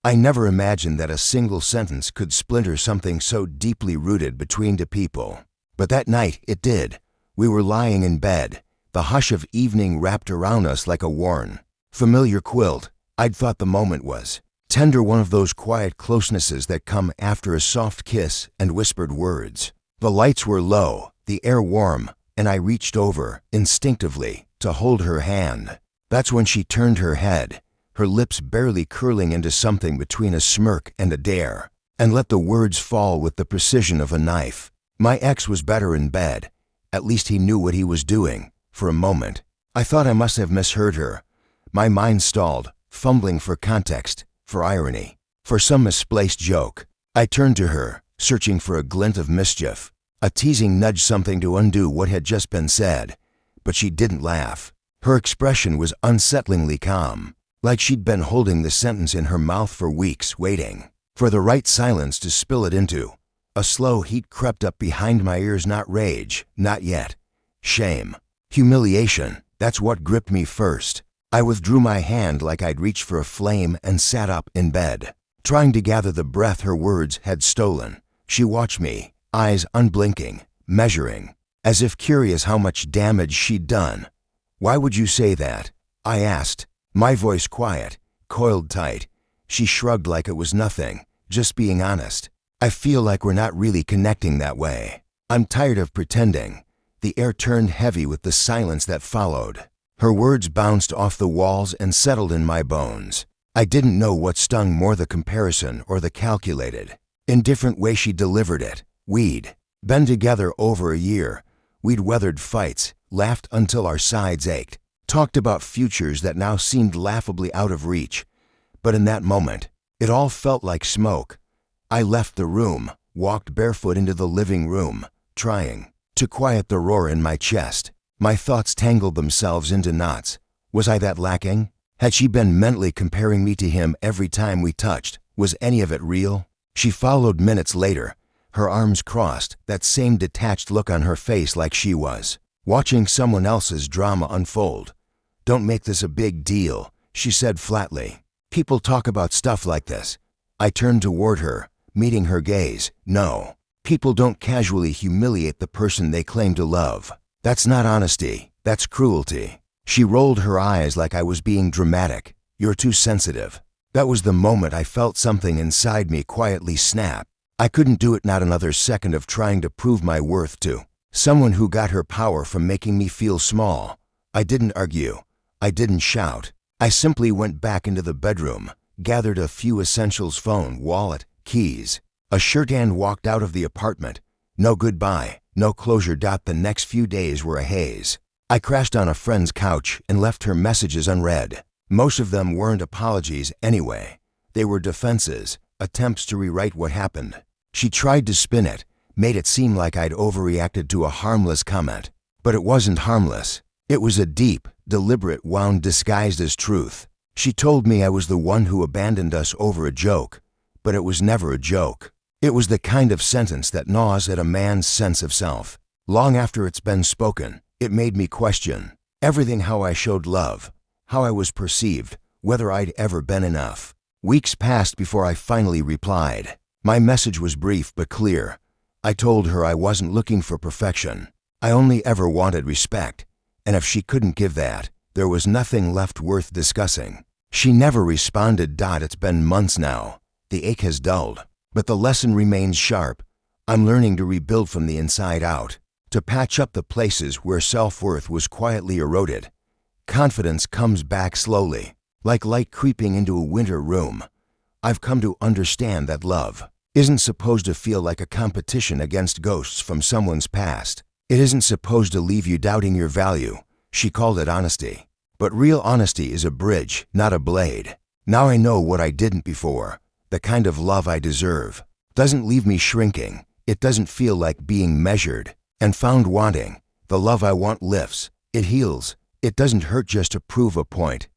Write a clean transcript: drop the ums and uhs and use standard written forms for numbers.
I never imagined that a single sentence could splinter something so deeply rooted between two people. But that night it did. We were lying in bed, the hush of evening wrapped around us like a worn, familiar quilt. I'd thought the moment was tender, one of those quiet closenesses that come after a soft kiss and whispered words. The lights were low, the air warm, and I reached over, instinctively, to hold her hand. That's when she turned her head, her lips barely curling into something between a smirk and a dare, and let the words fall with the precision of a knife. My ex was better in bed. At least he knew what he was doing. For a moment, I thought I must have misheard her. My mind stalled, fumbling for context, for irony, for some misplaced joke. I turned to her, searching for a glint of mischief, a teasing nudge, something to undo what had just been said. But she didn't laugh. Her expression was unsettlingly calm, like she'd been holding the sentence in her mouth for weeks, waiting for the right silence to spill it into. A slow heat crept up behind my ears, not rage, not yet. Shame. Humiliation. That's what gripped me first. I withdrew my hand like I'd reached for a flame and sat up in bed, trying to gather the breath her words had stolen. She watched me, eyes unblinking, measuring, as if curious how much damage she'd done. "Why would you say that?" I asked, my voice quiet, coiled tight. She shrugged like it was nothing, just being honest. "I feel like we're not really connecting that way. I'm tired of pretending." The air turned heavy with the silence that followed. Her words bounced off the walls and settled in my bones. I didn't know what stung more, the comparison or the calculated, indifferent way she delivered it. We'd been together over a year. We'd weathered fights, laughed until our sides ached, talked about futures that now seemed laughably out of reach. But in that moment, it all felt like smoke. I left the room, walked barefoot into the living room, trying to quiet the roar in my chest. My thoughts tangled themselves into knots. Was I that lacking? Had she been mentally comparing me to him every time we touched? Was any of it real? She followed minutes later, her arms crossed, that same detached look on her face, like she was watching someone else's drama unfold. "Don't make this a big deal," she said flatly. "People talk about stuff like this." I turned toward her, meeting her gaze. "No, people don't casually humiliate the person they claim to love. That's not honesty, that's cruelty." She rolled her eyes like I was being dramatic. "You're too sensitive." That was the moment I felt something inside me quietly snap. I couldn't do it, not another second of trying to prove my worth to someone who got her power from making me feel small. I didn't argue. I didn't shout. I simply went back into the bedroom, gathered a few essentials: phone, wallet, keys, a shirt, and walked out of the apartment. No goodbye, no closure. The next few days were a haze. I crashed on a friend's couch and left her messages unread. Most of them weren't apologies anyway. They were defenses, attempts to rewrite what happened. She tried to spin it, made it seem like I'd overreacted to a harmless comment. But it wasn't harmless. It was a deep, deliberate wound disguised as truth. She told me I was the one who abandoned us over a joke. But it was never a joke. It was the kind of sentence that gnaws at a man's sense of self. Long after it's been spoken, it made me question everything: how I showed love, how I was perceived, whether I'd ever been enough. Weeks passed before I finally replied. My message was brief but clear. I told her I wasn't looking for perfection. I only ever wanted respect. And if she couldn't give that, there was nothing left worth discussing. She never responded. It's been months now. The ache has dulled, but the lesson remains sharp. I'm learning to rebuild from the inside out, to patch up the places where self-worth was quietly eroded. Confidence comes back slowly, like light creeping into a winter room. I've come to understand that love isn't supposed to feel like a competition against ghosts from someone's past. It isn't supposed to leave you doubting your value. She called it honesty. But real honesty is a bridge, not a blade. Now I know what I didn't before. The kind of love I deserve doesn't leave me shrinking. It doesn't feel like being measured and found wanting. The love I want lifts. It heals. It doesn't hurt just to prove a point.